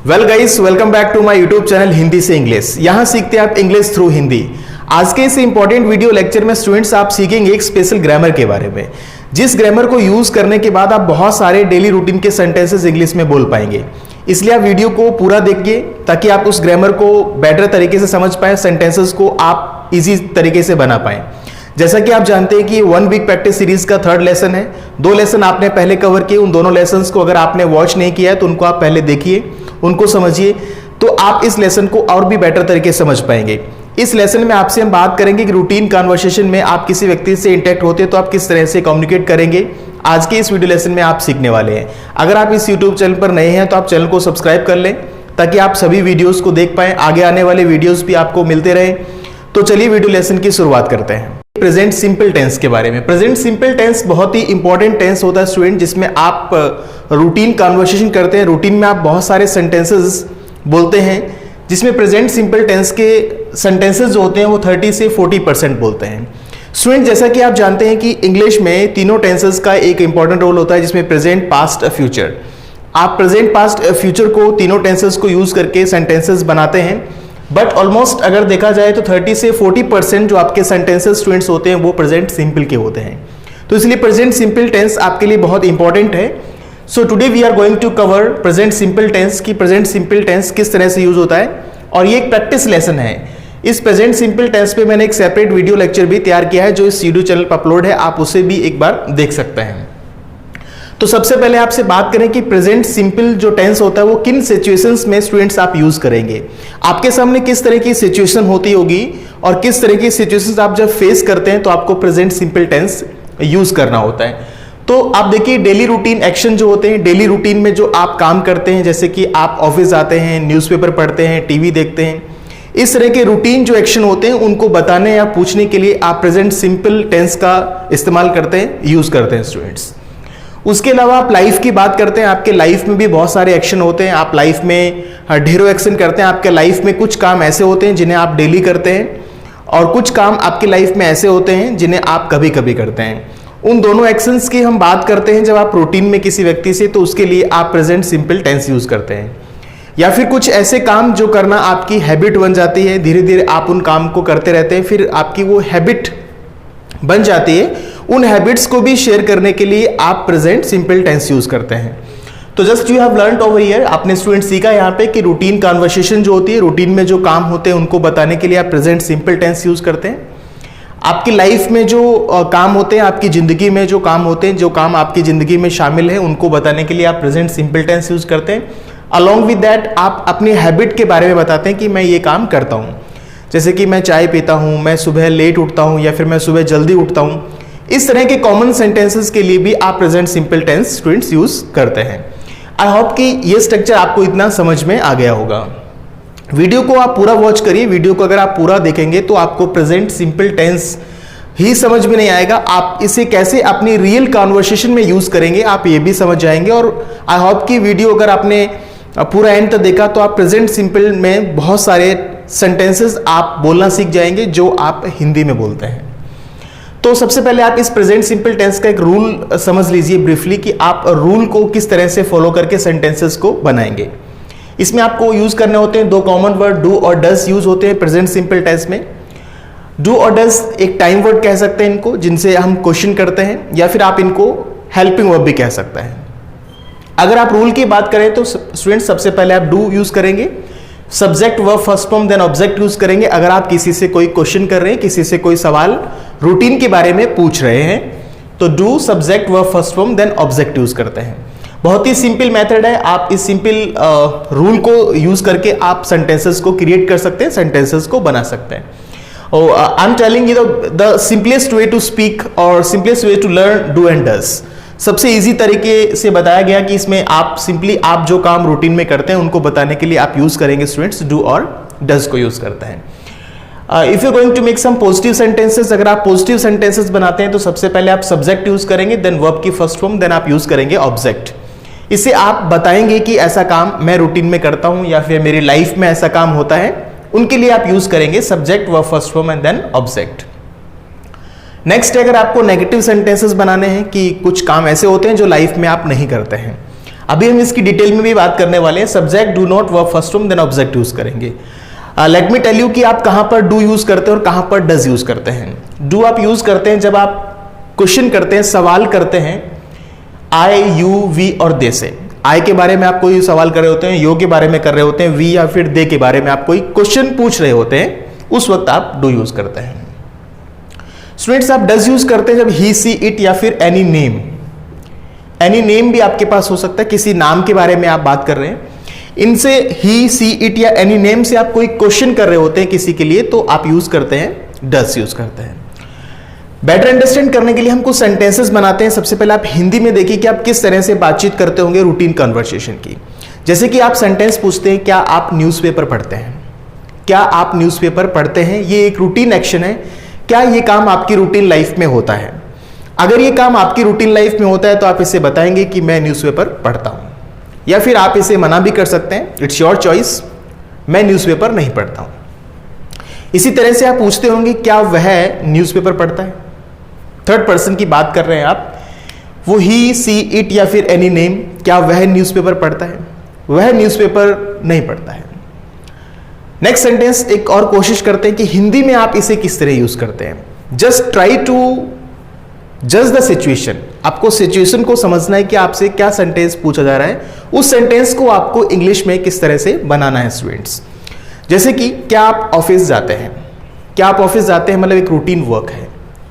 Well guys, welcome back to my YouTube channel Hindi से English. यहाँ सीखते हैं आप इंग्लिश थ्रू हिंदी। आज के इस इंपॉर्टेंट वीडियो लेक्चर में स्टूडेंट्स आप सीखेंगे एक स्पेशल ग्रामर के बारे में, जिस ग्रामर को यूज करने के बाद आप बहुत सारे डेली रूटीन के सेंटेंसेस इंग्लिश में बोल पाएंगे। इसलिए आप वीडियो को पूरा देखिए ताकि आप उस ग्रामर को बेटर तरीके से समझ पाए, सेंटेंसेस को आप इजी तरीके से बना पाए। जैसा कि आप जानते हैं कि 1 वीक प्रैक्टिस सीरीज का 3rd लेसन है। 2 लेसन आपने पहले कवर किए, उन दोनों लेसन्स को अगर आपने वॉच नहीं किया है तो उनको आप पहले देखिए, उनको समझिए, तो आप इस लेसन को और भी बेटर तरीके से समझ पाएंगे। इस लेसन में आपसे हम बात करेंगे कि रूटीन कन्वर्सेशन में आप किसी व्यक्ति से इंटरेक्ट होते हैं तो आप किस तरह से कम्युनिकेट करेंगे। आज के इस वीडियो लेसन में आप सीखने वाले हैं। अगर आप इस यूट्यूब चैनल पर नए हैं तो आप चैनल को सब्सक्राइब कर लें ताकि आप सभी वीडियोस को देख पाएं, आगे आने वाले वीडियोस भी आपको मिलते रहे। तो चलिए वीडियो लेसन की शुरुआत करते हैं। प्रेजेंट सिंपल टेंस के बारे में। प्रेजेंट सिंपल टेंस बहुत ही इंपॉर्टेंट टेंस होता है स्टूडेंट, जिसमें आप रूटीन कन्वर्सेशन करते हैं। रूटीन में आप बहुत सारे सेंटेंसेस बोलते हैं, जिसमें प्रेजेंट सिंपल टेंस के सेंटेंसेस जो होते हैं वो 30 से 40% बोलते हैं। स्टूडेंट, जैसा कि आप जानते हैं कि इंग्लिश में तीनों टेंसेस का एक इंपॉर्टेंट रोल होता है, जिसमें प्रेजेंट, पास्ट, फ्यूचर। आप प्रेजेंट, पास्ट, फ्यूचर को तीनों टेंसेस को यूज करके सेंटेंसेस बनाते हैं। बट ऑलमोस्ट अगर देखा जाए तो 30 से 40% जो आपके सेंटेंसेस स्टूडेंट्स होते हैं वो प्रेजेंट सिंपल के होते हैं। तो इसलिए प्रेजेंट सिंपल टेंस आपके लिए बहुत इंपॉर्टेंट है। So today we are going to cover present simple tense की प्रेजेंट सिंपल टेंस किस तरह से यूज होता है, और ये एक प्रैक्टिस लेसन है। इस प्रेजेंट सिंपल टेंस पे मैंने एक सेपरेट वीडियो लेक्चर भी तैयार किया है जो इस यूट्यूब चैनल पर अपलोड है, आप उसे भी एक बार देख सकते हैं। तो सबसे पहले आपसे बात करें कि प्रेजेंट सिंपल जो टेंस होता है वो किन सिचुएशंस में स्टूडेंट्स आप यूज करेंगे। आपके सामने किस तरह की सिचुएशन होती होगी और किस तरह की सिचुएशंस आप जब फेस करते हैं तो आपको प्रेजेंट सिंपल टेंस यूज करना होता है। तो आप देखिए, डेली रूटीन एक्शन जो होते हैं, डेली रूटीन में जो आप काम करते हैं, जैसे कि आप ऑफिस जाते हैं, न्यूज़पेपर पढ़ते हैं, टीवी देखते हैं, इस तरह के रूटीन जो एक्शन होते हैं उनको बताने या पूछने के लिए आप प्रेजेंट सिंपल टेंस का इस्तेमाल करते हैं, यूज करते हैं स्टूडेंट्स। उसके अलावा आप लाइफ की बात करते हैं। आपके लाइफ में भी बहुत सारे एक्शन होते हैं, आप लाइफ में ढेरों एक्शन करते हैं। आपके लाइफ में कुछ काम ऐसे होते हैं जिन्हें आप डेली करते हैं, और कुछ काम आपके लाइफ में ऐसे होते हैं जिन्हें आप कभी कभी करते हैं। उन दोनों एक्शंस की हम बात करते हैं जब आप रूटीन में किसी व्यक्ति से, तो उसके लिए आप प्रेजेंट सिंपल टेंस यूज करते हैं। या फिर कुछ ऐसे काम जो करना आपकी हैबिट बन जाती है, धीरे धीरे आप उन काम को करते रहते हैं, फिर आपकी वो हैबिट बन जाती है, उन हैबिट्स को भी शेयर करने के लिए आप प्रेजेंट सिंपल टेंस यूज करते हैं। तो just you have learned over here, आपने स्टूडेंट सीखा यहाँ पे कि रूटीन कन्वर्सेशन जो होती है, रूटीन में जो काम होते हैं उनको बताने के लिए आप प्रेजेंट सिंपल टेंस यूज करते हैं। आपकी लाइफ में जो काम होते हैं, आपकी जिंदगी में जो काम होते हैं, जो काम आपकी जिंदगी में शामिल है, उनको बताने के लिए आप प्रेजेंट सिंपल टेंस यूज करते हैं। अलॉन्ग विद दैट आप अपनी हैबिट के बारे में बताते हैं कि मैं ये काम करता हूँ, जैसे कि मैं चाय पीता हूँ, मैं सुबह लेट उठता हूँ, या फिर मैं सुबह जल्दी उठता हूँ। इस तरह के कॉमन सेंटेंसेस के लिए भी आप present simple tense students use करते हैं। आई होप कि ये स्ट्रक्चर आपको इतना समझ में आ गया होगा। वीडियो को आप पूरा वॉच करिए। वीडियो को अगर आप पूरा देखेंगे तो आपको प्रेजेंट सिंपल टेंस ही समझ में नहीं आएगा, आप इसे कैसे अपनी रियल कन्वर्सेशन में यूज करेंगे आप ये भी समझ जाएंगे। और आई होप कि वीडियो अगर आपने पूरा एंड तक देखा तो आप प्रेजेंट सिंपल में बहुत सारे सेंटेंसेस आप बोलना सीख जाएंगे जो आप हिंदी में बोलते हैं। तो सबसे पहले आप इस प्रेजेंट सिंपल टेंस का एक रूल समझ लीजिए ब्रीफली, कि आप रूल को किस तरह से फॉलो करके सेंटेंसेस को बनाएंगे। इसमें आपको यूज करने होते हैं 2 कॉमन वर्ड, डू और डज यूज होते हैं प्रेजेंट सिंपल टेंस में। डू और डज एक टाइम वर्ड कह सकते हैं इनको, जिनसे हम क्वेश्चन करते हैं, या फिर आप इनको हेल्पिंग वर्ब भी कह सकते हैं। अगर आप रूल की बात करें तो स्टूडेंट सबसे पहले आप डू यूज करेंगे, subject verb first form then object use करेंगे। अगर आप किसी से कोई क्वेश्चन कर रहे हैं, किसी से कोई सवाल रूटीन के बारे में पूछ रहे हैं, तो do subject verb first form then object use करते हैं। बहुत ही सिंपल मेथड है, आप इस सिंपल रूल को यूज करके आप सेंटेंसेस को क्रिएट कर सकते हैं, सेंटेंसेस को बना सकते हैं। I am telling you the simplest way to speak और simplest way to learn do and does. सबसे इजी तरीके से बताया गया कि इसमें आप सिंपली आप जो काम रूटीन में करते हैं उनको बताने के लिए आप यूज करेंगे स्टूडेंट्स डू और डज को यूज करते हैं। If you going to make some positive sentences, अगर आप पॉजिटिव सेंटेंसेस बनाते हैं तो सबसे पहले आप सब्जेक्ट यूज करेंगे, देन वर्ब की फर्स्ट फॉर्म, देन आप यूज करेंगे ऑब्जेक्ट। इससे आप बताएंगे कि ऐसा काम मैं रूटीन में करता हूं या फिर मेरी लाइफ में ऐसा काम होता है, उनके लिए आप यूज करेंगे subject verb first form and then object. Next, अगर आपको नेगेटिव सेंटेंसेस बनाने हैं कि कुछ काम ऐसे होते हैं जो लाइफ में आप नहीं करते हैं, अभी हम इसकी डिटेल में भी बात करने वाले हैं। Subject do not verb first form then object use करेंगे। लेट मी टेल यू कि आप कहां पर डू यूज करते हैं और कहां पर डज यूज करते हैं। डू आप यूज करते हैं जब आप क्वेश्चन करते हैं, सवाल करते हैं आई, यू, वी और दे से। आई के बारे में आप कोई सवाल कर रहे होते हैं, यो के बारे में कर रहे होते हैं, वी या फिर दे के बारे में आप कोई क्वेश्चन पूछ रहे होते हैं, उस वक्त आप डू यूज करते हैं। स्टूडेंट्स, आप डज यूज करते हैं जब ही, सी, इट या फिर एनी नेम। एनी नेम भी आपके पास हो सकता है, किसी नाम के बारे में आप बात कर रहे हैं, इनसे ही, सी, इट या एनी नेम से आप कोई क्वेश्चन कर रहे होते हैं किसी के लिए, तो आप यूज करते हैं डज यूज करते हैं। बेटर अंडरस्टैंड करने के लिए हम कुछ सेंटेंसेस बनाते हैं। सबसे पहले आप हिंदी में देखिए कि आप किस तरह से बातचीत करते होंगे रूटीन कन्वर्सेशन की। जैसे कि आप सेंटेंस पूछते हैं, क्या आप न्यूज़पेपर पढ़ते हैं? क्या आप न्यूज़पेपर पढ़ते हैं? ये एक रूटीन एक्शन है। क्या ये काम आपकी रूटीन लाइफ में होता है? अगर ये काम आपकी रूटीन लाइफ में होता है तो आप इसे बताएंगे कि मैं न्यूज़पेपर पढ़ता हूं, या फिर आप इसे मना भी कर सकते हैं, इट्स योर चॉइस, मैं न्यूज़पेपर नहीं पढ़ता हूं। इसी तरह से आप पूछते होंगे, क्या वह न्यूज़पेपर पढ़ता है? थर्ड पर्सन की बात कर रहे हैं आप, वो ही, सी, इट या फिर एनी नेम, क्या वह न्यूज़पेपर पढ़ता है? वह न्यूज़पेपर नहीं पढ़ता है। नेक्स्ट सेंटेंस एक और कोशिश करते हैं कि हिंदी में आप इसे किस तरह यूज करते हैं। जस्ट ट्राई टू जज द सिचुएशन। आपको सिचुएशन को समझना है कि आपसे क्या सेंटेंस पूछा जा रहा है, उस सेंटेंस को आपको इंग्लिश में किस तरह से बनाना है स्टूडेंट्स। जैसे कि क्या आप ऑफिस जाते हैं? क्या आप ऑफिस जाते हैं मतलब एक रूटीन वर्क है।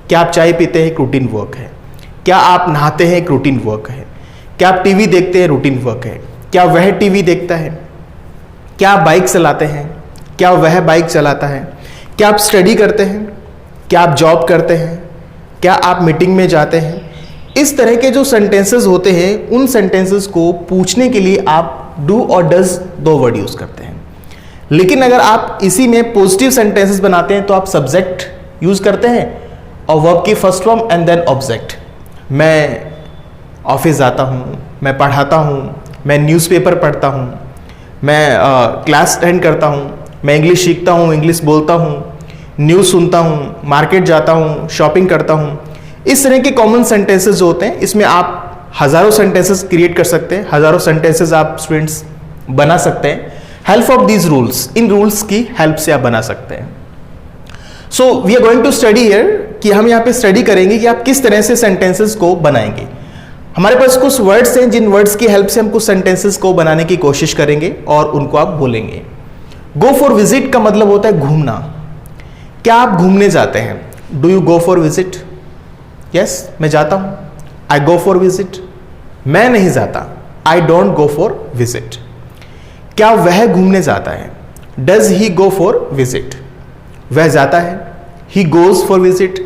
क्या आप चाय पीते हैं? एक रूटीन वर्क है। क्या आप नहाते हैं? एक रूटीन वर्क है। क्या आप टीवी देखते हैं? रूटीन वर्क है। क्या वह टीवी देखता है? क्या आप बाइक चलाते हैं? क्या वह बाइक चलाता है? क्या आप स्टडी करते हैं? क्या आप जॉब करते हैं? क्या आप मीटिंग में जाते हैं? इस तरह के जो सेंटेंसेस होते हैं, उन सेंटेंसेस को पूछने के लिए आप डू और डज दो वर्ड यूज करते हैं। लेकिन अगर आप इसी में पॉजिटिव सेंटेंसेस बनाते हैं तो आप सब्जेक्ट यूज करते हैं और वर्ब की first form and then object. मैं ऑफिस जाता हूँ, मैं पढ़ाता हूँ, मैं न्यूज़पेपर पढ़ता हूँ, मैं क्लास अटेंड करता हूँ, मैं इंग्लिश सीखता हूँ, इंग्लिश बोलता हूँ, न्यूज़ सुनता हूँ, मार्केट जाता हूँ, शॉपिंग करता हूँ। इस तरह के कॉमन सेंटेंसेस जो होते हैं, इसमें आप हज़ारों सेंटेंसेस क्रिएट कर सकते हैं, हज़ारों सेंटेंसेस आप स्टूडेंट्स बना सकते हैं। हेल्प ऑफ दीज रूल्स, इन रूल्स की हेल्प से आप बना सकते हैं। So we are going to study here कि हम यहाँ पे स्टडी करेंगे कि आप किस तरह से सेंटेंसेस को बनाएंगे। हमारे पास कुछ वर्ड्स हैं जिन वर्ड्स की हेल्प से हम कुछ सेंटेंसेस को बनाने की कोशिश करेंगे और उनको आप बोलेंगे। गो फॉर विजिट का मतलब होता है घूमना। क्या आप घूमने जाते हैं? Do you go for visit? Yes, मैं जाता हूं। आई गो फॉर विजिट। मैं नहीं जाता, I don't go for visit. क्या वह घूमने जाता है? Does he go for visit? वह जाता है, ही गोज फॉर विजिट।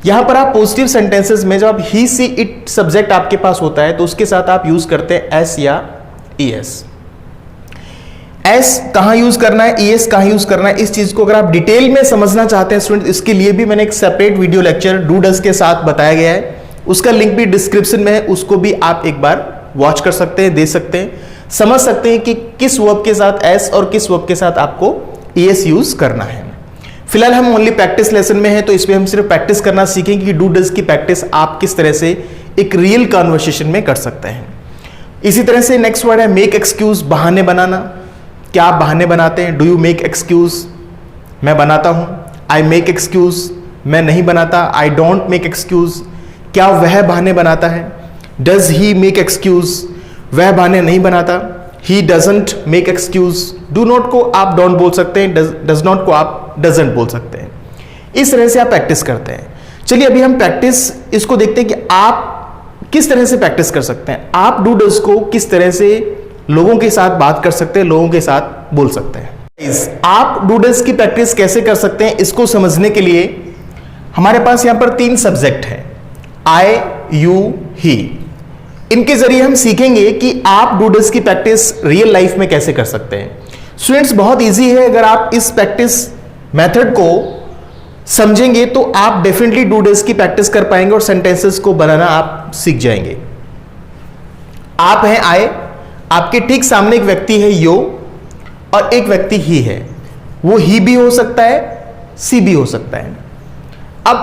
यहां पर आप पॉजिटिव सेंटेंसेस में जब ही, सी, इट सब्जेक्ट आपके पास होता है तो उसके साथ आप यूज करते हैं एस या ईएस। एस कहां यूज करना है, ईएस कहां यूज करना है, इस चीज को अगर आप डिटेल में समझना चाहते हैं स्टूडेंट, इसके लिए भी मैंने एक separate video lecture do does के साथ बताया गया है, उसका लिंक भी डिस्क्रिप्शन में है, उसको भी आप एक बार वॉच कर सकते हैं, दे सकते हैं, समझ सकते हैं कि किस वर्ब के साथ एस और किस वर्ब के साथ आपको ईएस यूज करना है। फिलहाल हम ओनली प्रैक्टिस लेसन में हैं, तो इसमें हम सिर्फ प्रैक्टिस करना सीखेंगे कि डू डज की प्रैक्टिस आप किस तरह से एक रियल कन्वर्सेशन में कर सकते हैं। इसी तरह से नेक्स्ट वर्ड है मेक एक्सक्यूज, बहाने बनाना। क्या आप बहाने बनाते हैं? Do you make excuse? मैं बनाता हूं, आई मेक एक्सक्यूज। मैं नहीं बनाता, आई डोंट मेक एक्सक्यूज। क्या वह बहाने बनाता है? Does he make excuse? वह बहाने नहीं बनाता, he doesn't make excuse. Do not को आप डोंट बोल सकते हैं, डज नॉट को आप डजंट बोल सकते हैं। इस तरह से आप प्रैक्टिस करते हैं। चलिए अभी हम प्रैक्टिस इसको देखते हैं कि आप किस तरह से प्रैक्टिस कर सकते हैं। आप डू डज को किस तरह से लोगों के साथ बात कर सकते हैं, लोगों के साथ बोल सकते हैं। आप डू डज की प्रैक्टिस कैसे कर सकते हैं, इसको समझने के लिए हमारे पास यहां पर 3 सब्जेक्ट हैं, आई, यू, ही। इनके जरिए हम सीखेंगे कि आप डू डज की प्रैक्टिस रियल लाइफ में कैसे कर सकते हैं। स्टूडेंट्स, बहुत इजी है। अगर आप इस प्रैक्टिस मेथड को समझेंगे तो आप डेफिनेटली डू डज की प्रैक्टिस कर पाएंगे और सेंटेंसेस को बनाना आप सीख जाएंगे। आप हैं आई, आपके ठीक सामने एक व्यक्ति है यो और एक व्यक्ति ही है। वो ही भी हो सकता है, सी भी हो सकता है। अब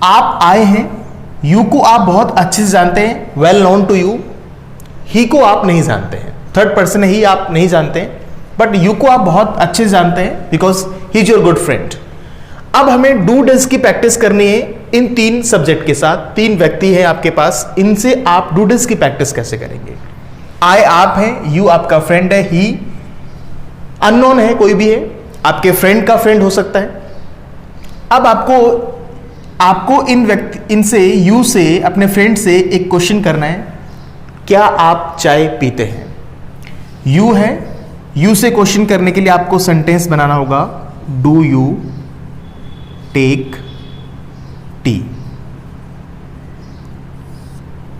आप आए हैं, यू को आप बहुत अच्छे से जानते हैं, वेल नोन टू यू। ही को आप नहीं जानते हैं, थर्ड पर्सन ही आप नहीं जानते हैं, बट यू को आप बहुत अच्छे से जानते हैं because he is your good friend. अब हमें डू डज की प्रैक्टिस करनी है इन 3 सब्जेक्ट के साथ। 3 व्यक्ति हैं आपके पास, इनसे आप डू डज की प्रैक्टिस कैसे करेंगे। आई आप हैं, यू आपका फ्रेंड है, ही अननोन है, कोई भी है, आपके फ्रेंड का फ्रेंड हो सकता है। अब आपको इनसे यू से, अपने फ्रेंड से एक क्वेश्चन करना है, क्या आप चाय पीते हैं। यू है, यू से क्वेश्चन करने के लिए आपको सेंटेंस बनाना होगा, डू यू टेक टी।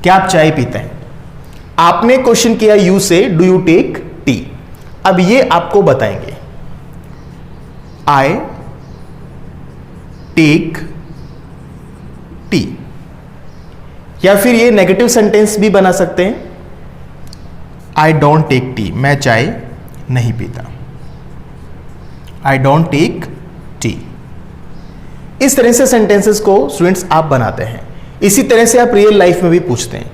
क्या आप चाय पीते हैं। आपने क्वेश्चन किया यू से, डू यू टेक टी। अब ये आपको बताएंगे, आई टेक टी, या फिर ये नेगेटिव सेंटेंस भी बना सकते हैं, आई डोंट टेक टी, मैं चाय नहीं पीता, आई डोंट टेक टी। इस तरह से सेंटेंसेस को स्टूडेंट्स आप बनाते हैं। इसी तरह से आप रियल लाइफ में भी पूछते हैं।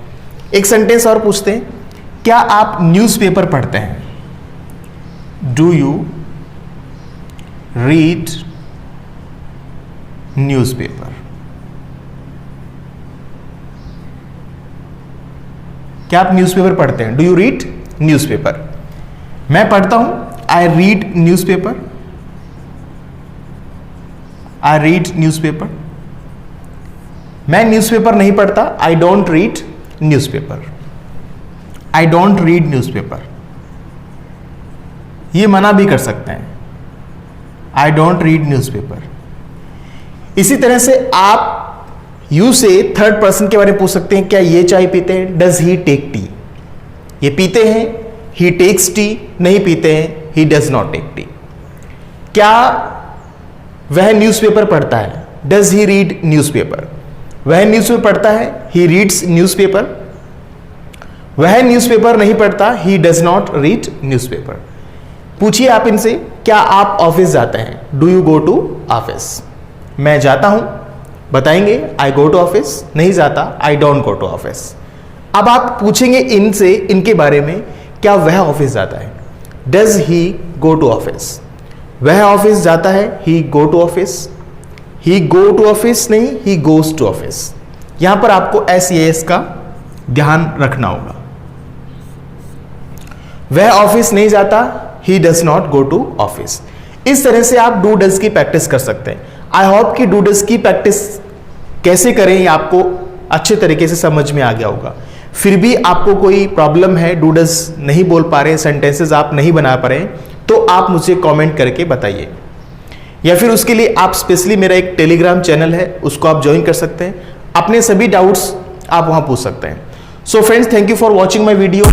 एक सेंटेंस और पूछते हैं, क्या आप न्यूज़पेपर पढ़ते हैं। Do you read newspaper. क्या आप न्यूज़पेपर पढ़ते हैं। Do you read newspaper. मैं पढ़ता हूं, I read newspaper, I read newspaper. मैं न्यूज़पेपर नहीं पढ़ता, I don't read newspaper, I don't read newspaper. ये मना भी कर सकते हैं, आई डोंट रीड न्यूज़पेपर। इसी तरह से आप यू से थर्ड पर्सन के बारे में पूछ सकते हैं, क्या ये चाय पीते हैं। Does he take tea. ये पीते हैं, ही टेक्स टी। नहीं पीते हैं, he does not take tea. क्या वह न्यूज़पेपर पढ़ता है। Does he read newspaper. वह न्यूज़पेपर पढ़ता है, ही रीड्स न्यूज़पेपर। वह न्यूज़पेपर नहीं पढ़ता, he does not read newspaper. पूछिए आप इनसे, क्या आप ऑफिस जाते हैं। Do you go to office. मैं जाता हूं, बताएंगे आई गो टू ऑफिस। नहीं जाता, I don't go to office. अब आप पूछेंगे इनसे, इनके बारे में, क्या वह ऑफिस जाता है। Does he go to office. वह ऑफिस जाता है, he go to office. He go to office नहीं, ही गोज टू ऑफिस। यहां पर आपको एस का ध्यान रखना होगा। वह ऑफिस नहीं जाता, he does not go to office. इस तरह से आप डू डज की प्रैक्टिस कर सकते हैं। आई होप कि डू डज की प्रैक्टिस कैसे करें ये आपको अच्छे तरीके से समझ में आ गया होगा। फिर भी आपको कोई प्रॉब्लम है, डू डज नहीं बोल पा रहे, सेंटेंसेस आप नहीं बना पा रहे, तो आप मुझे कमेंट करके बताइए, या फिर उसके लिए आप स्पेशली मेरा एक टेलीग्राम चैनल है, उसको आप ज्वाइन कर सकते हैं। अपने सभी डाउट्स आप वहां पूछ सकते हैं। So friends, thank you for watching my video.